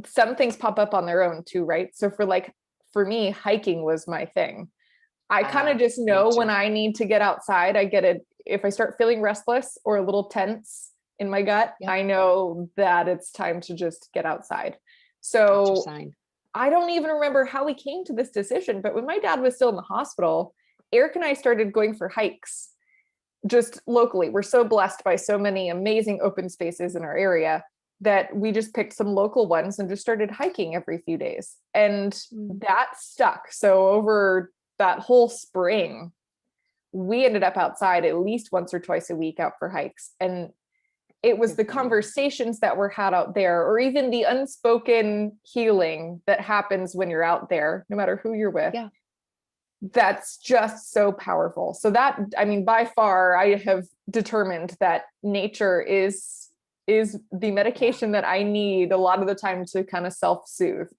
some things pop up on their own too, right? So for me, hiking was my thing. I kind of just
Me
know when
too.
I need to get outside. If I start feeling restless or a little tense in my gut,
Yep.
I know that it's time to just get outside.
That's your
So
sign.
I don't even remember how we came to this decision, but when my dad was still in the hospital, Eric and I started going for hikes just locally. We're so blessed by so many amazing open spaces in our area that we just picked some local ones and just started hiking every few days. And that stuck. So over that whole spring, we ended up outside at least once or twice a week out for hikes. And it was
Good
the
for you.
conversations that were had out there, or even the unspoken healing that happens when you're out there, no matter who you're with.
Yeah.
That's just so powerful. So that, I mean, by far, I have determined that nature is the medication that I need a lot of the time to kind of self-soothe.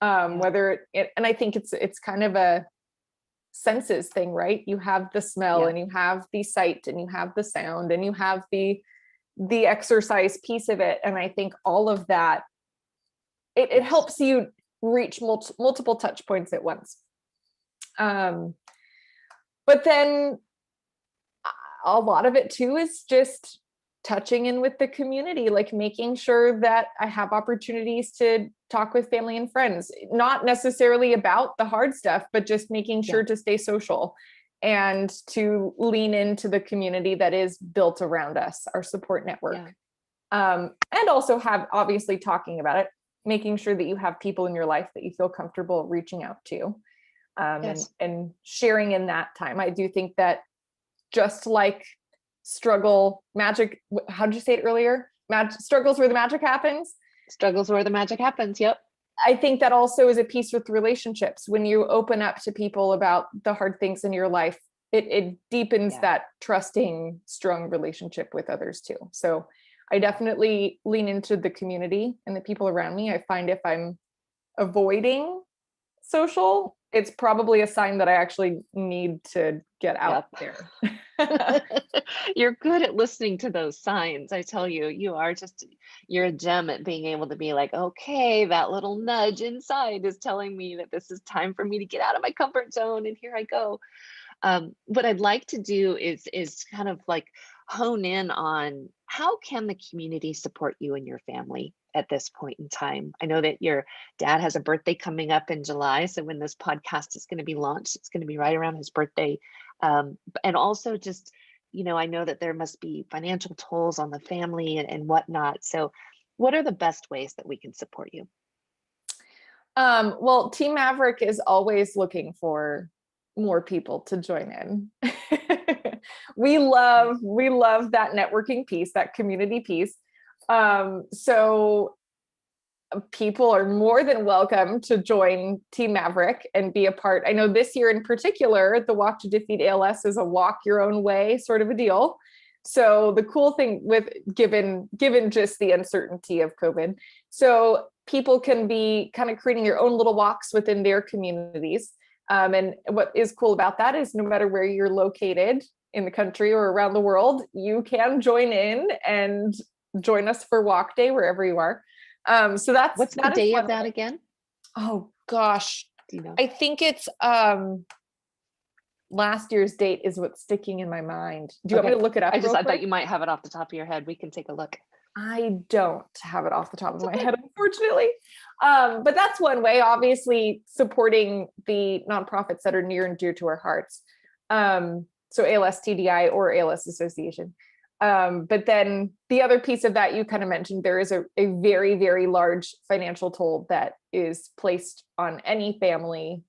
Whether it, and I think it's kind of a senses thing, right? You have the smell,
Yeah.
and you have the sight, and you have the sound, and you have the exercise piece of it. And I think all of that, it helps you reach multiple touch points at once. But then a lot of it too is just touching in with the community, like making sure that I have opportunities to talk with family and friends, not necessarily about the hard stuff, but just making sure to stay social and to lean into the community that is built around us, our support network. And also have, obviously, talking about it, making sure that you have people in your life that you feel comfortable reaching out to, and sharing in that time. I do think that just like magic, how did you say it earlier? Struggles where the magic happens.
Struggles where the magic happens. Yep.
I think that also is a piece with relationships. When you open up to people about the hard things in your life, it deepens that trusting, strong relationship with others too. So I definitely lean into the community and the people around me. I find if I'm avoiding social, it's probably a sign that I actually need to get out there.
You're good at listening to those signs. I tell you, you're a gem at being able to be like, okay, that little nudge inside is telling me that this is time for me to get out of my comfort zone. And here I go. What I'd like to do is kind of like hone in on how can the community support you and your family at this point in time. I know that your dad has a birthday coming up in July, so when this podcast is going to be launched, it's going to be right around his birthday. And also just, I know that there must be financial tolls on the family and whatnot. So what are the best ways that we can support you?
Well, Team Maverick is always looking for more people to join in. we love that networking piece, that community piece. So people are more than welcome to join Team Maverick and be a part. I know this year in particular, the Walk to Defeat ALS is a walk your own way sort of a deal. So the cool thing with given just the uncertainty of COVID, so people can be kind of creating their own little walks within their communities. And what is cool about that is no matter where you're located in the country or around the world, you can join in and join us for walk day wherever you are. So
What's the day of that again?
Oh gosh.
Do you know?
I think it's last year's date is what's sticking in my mind. Do you want me to look it up?
I thought you might have it off the top of your head. We can take a look.
I don't have it off the top of my head, unfortunately. But that's one way, obviously, supporting the nonprofits that are near and dear to our hearts. So ALS TDI or ALS Association. But then the other piece of that you kind of mentioned, there is a very, very large financial toll that is placed on any family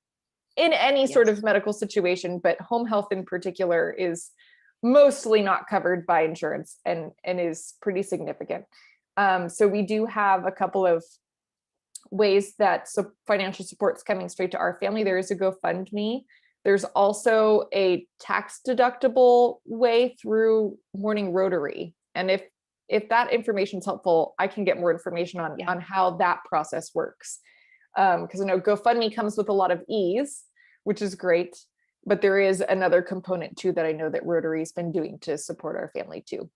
in any sort of medical situation, but home health in particular is mostly not covered by insurance and is pretty significant. So we do have a couple of ways that financial support's coming straight to our family. There is a GoFundMe. There's also a tax deductible way through Morning Rotary. And if that information is helpful, I can get more information on how that process works. Because I know GoFundMe comes with a lot of ease, which is great. But there is another component too that I know that Rotary's been doing to support our family too.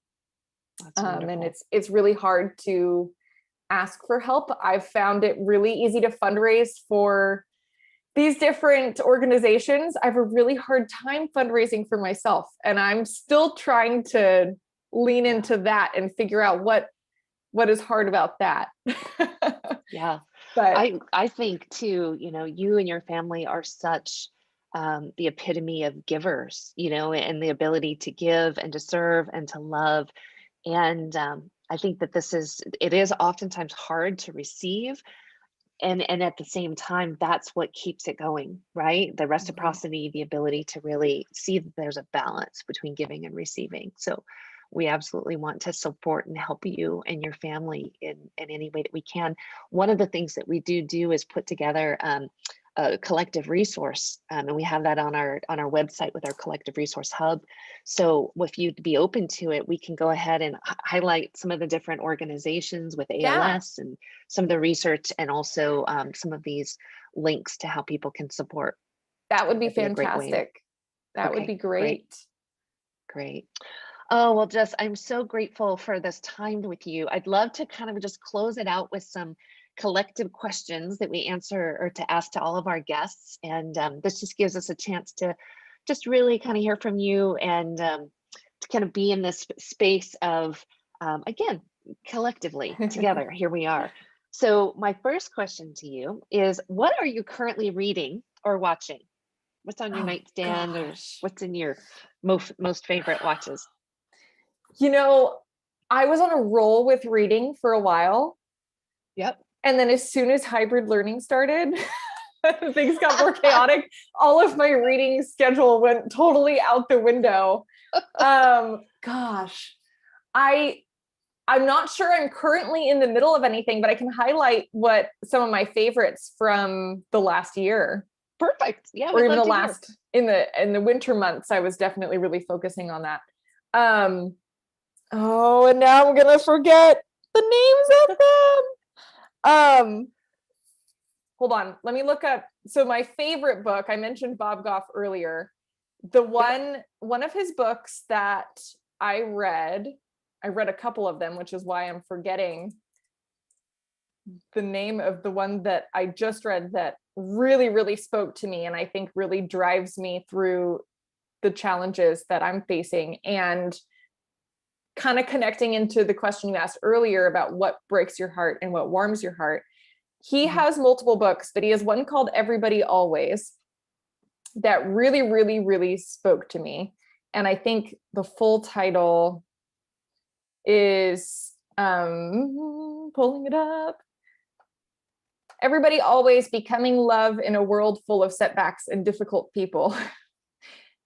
And it's really hard to ask for help. I've found it really easy to fundraise for these different organizations. I have a really hard time fundraising for myself, and I'm still trying to lean into that and figure out what is hard about that.
Yeah,
but
I think too, you and your family are such the epitome of givers, and the ability to give and to serve and to love. And I think that it is oftentimes hard to receive. And at the same time, that's what keeps it going, right? The reciprocity, the ability to really see that there's a balance between giving and receiving. So we absolutely want to support and help you and your family in any way that we can. One of the things that we do is put together a collective resource, and we have that on our website with our collective resource hub. So if you'd be open to it, we can go ahead and highlight some of the different organizations with ALS and some of the research, and also some of these links to how people can support.
That would be fantastic. That would be great.
Great. Oh, well, Jess, I'm so grateful for this time with you. I'd love to kind of just close it out with some collective questions that we answer or to ask to all of our guests. And this just gives us a chance to just really kind of hear from you and to kind of be in this space of, again, collectively together, here we are. So my first question to you is, what are you currently reading or watching? What's on your nightstand, or what's in your most favorite watches?
I was on a roll with reading for a while.
Yep.
And then as soon as hybrid learning started, things got more chaotic. All of my reading schedule went totally out the window. Gosh, I'm not sure I'm currently in the middle of anything, but I can highlight what some of my favorites from the last year.
Perfect. Yeah.
Or even in the winter months, I was definitely really focusing on that. And now I'm gonna forget the names of them. Hold on, let me look up. So my favorite book, I mentioned Bob Goff earlier. One of his books that I read a couple of them, which is why I'm forgetting the name of the one that I just read that really, really spoke to me, and I think really drives me through the challenges that I'm facing, and kind of connecting into the question you asked earlier about what breaks your heart and what warms your heart. He has multiple books, but he has one called Everybody Always that really, really, really spoke to me. And I think the full title is, pulling it up, Everybody Always: Becoming Love in a World Full of Setbacks and Difficult People.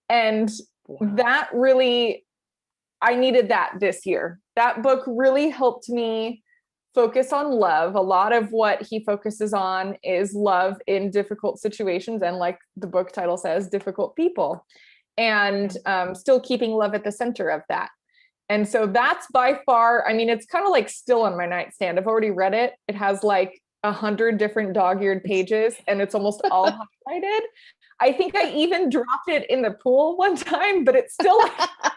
And that really, I needed that this year. That book really helped me focus on love. A lot of what he focuses on is love in difficult situations, and like the book title says, difficult people, and still keeping love at the center of that. And so that's by far, I mean, it's kind of like still on my nightstand. I've already read it. It has like 100 different dog-eared pages, and it's almost all highlighted. I think I even dropped it in the pool one time, but it's still, I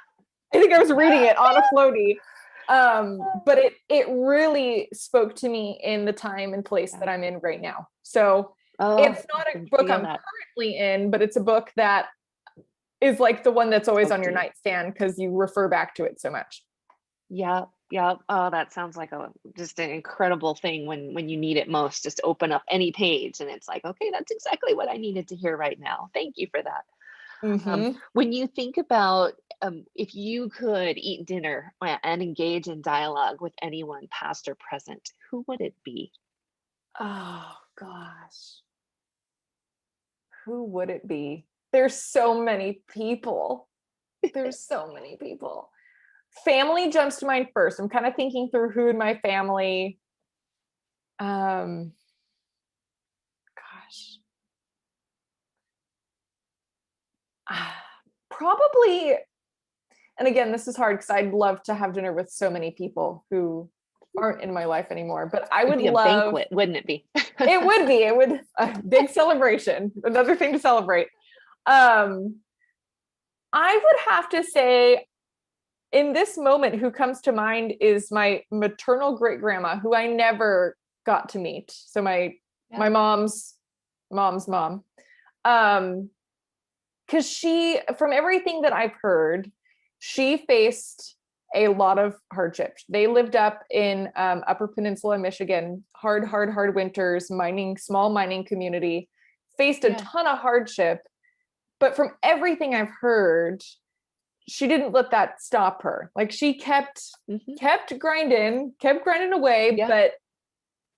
think I was reading it on a floaty. But it really spoke to me in the time and place that I'm in right now. So it's not a book I'm currently in, but it's a book that is like the one that's always on your nightstand because you refer back to it so much.
Yeah. Yeah. Oh, that sounds like just an incredible thing when you need it most. Just open up any page and it's like, okay, that's exactly what I needed to hear right now. Thank you for that. When you think about if you could eat dinner and engage in dialogue with anyone, past or present, who would it be?
Oh gosh, who would it be? There's so many people. There's so many people. Family jumps to mind first. I'm kind of thinking through who in my family. Gosh. Probably, and again, this is hard because I'd love to have dinner with so many people who aren't in my life anymore, but I would
love a banquet, wouldn't it be?
It would a big celebration, another thing to celebrate. I would have to say in this moment, who comes to mind is my maternal great grandma, who I never got to meet. So my mom's mom. Because she, from everything that I've heard, she faced a lot of hardship. They lived up in Upper Peninsula, Michigan, hard winters, small mining community, faced a ton of hardship. But from everything I've heard, she didn't let that stop her. Like she kept grinding away. Yeah. But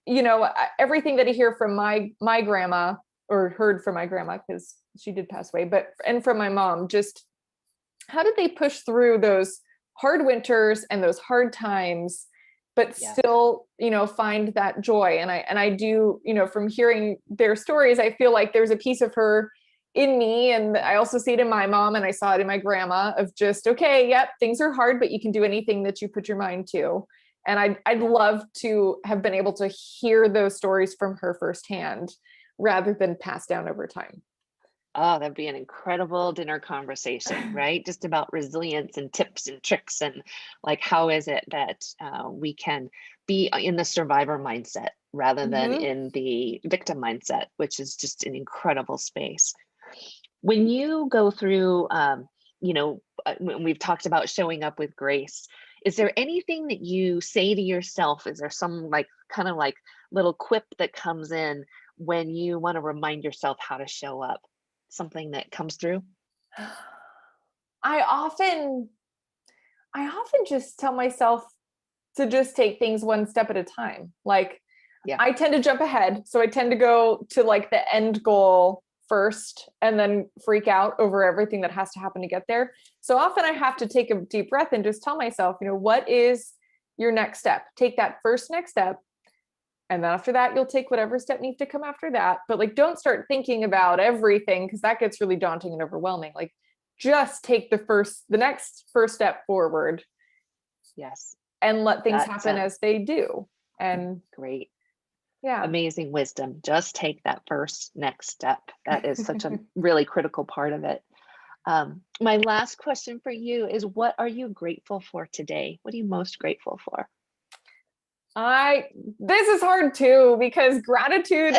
you know, everything that I hear from my grandma, or heard from my grandma, because she did pass away, and from my mom, just how did they push through those hard winters and those hard times, but still, you know, find that joy. And I do, you know, from hearing their stories, I feel like there's a piece of her in me. And I also see it in my mom, and I saw it in my grandma, of just, okay, yep, things are hard, but you can do anything that you put your mind to. And I'd love to have been able to hear those stories from her firsthand rather than passed down over time.
Oh, that'd be an incredible dinner conversation, right? Just about resilience and tips and tricks, and like, how is it that we can be in the survivor mindset rather than in the victim mindset, which is just an incredible space. When you go through, you know, when we've talked about showing up with grace, is there anything that you say to yourself? Is there some like kind of like little quip that comes in when you want to remind yourself how to show up? Something that comes through?
I often just tell myself to just take things one step at a time. Like, I tend to jump ahead. So I tend to go to like the end goal first and then freak out over everything that has to happen to get there. So often I have to take a deep breath and just tell myself, you know, what is your next step? Take that first next step. And then after that, you'll take whatever step needs to come after that. But like, don't start thinking about everything, because that gets really daunting and overwhelming. Like, just take the next first step forward.
Yes.
And let things happen as they do. And
great.
Yeah.
Amazing wisdom. Just take that first next step. That is such a really critical part of it. My last question for you is, what are you grateful for today? What are you most grateful for?
This is hard too, because gratitude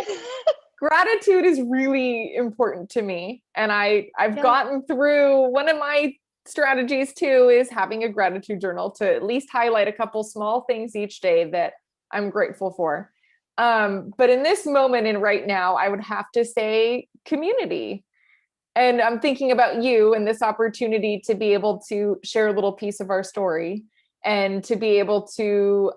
is really important to me. And I've gotten through, one of my strategies too is having a gratitude journal to at least highlight a couple small things each day that I'm grateful for. But in this moment and right now, I would have to say community. And I'm thinking about you and this opportunity to be able to share a little piece of our story, and to be able to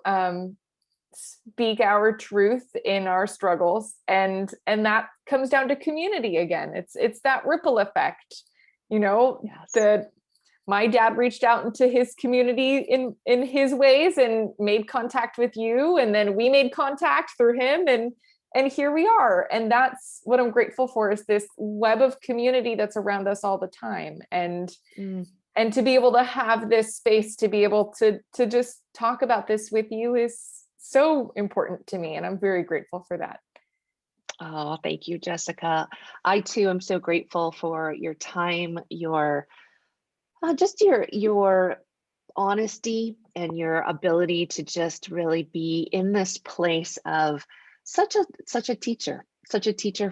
speak our truth in our struggles. And that comes down to community again. It's that ripple effect, you know, that my dad reached out into his community in his ways and made contact with you, and then we made contact through him, and here we are. And that's what I'm grateful for, is this web of community that's around us all the time. And to be able to have this space to be able to just talk about this with you is so important to me, and I'm very grateful for that.
Oh, thank you, Jessica. I too am so grateful for your time, your just your honesty, and your ability to just really be in this place of such a teacher,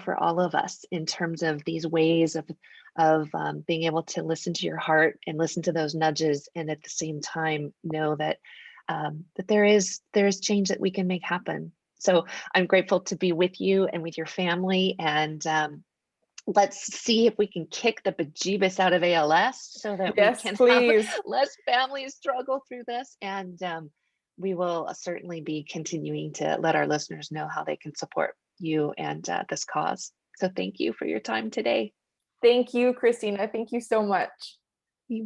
for all of us, in terms of these ways of being able to listen to your heart and listen to those nudges, and at the same time know that that there is change that we can make happen. So I'm grateful to be with you and with your family, and let's see if we can kick the bejeebus out of ALS so that we
Yes,
can
please.
have less families struggle through this. And we will certainly be continuing to let our listeners know how they can support you and this cause. So thank you for your time today.
Thank you, Christina. Thank you so much.
You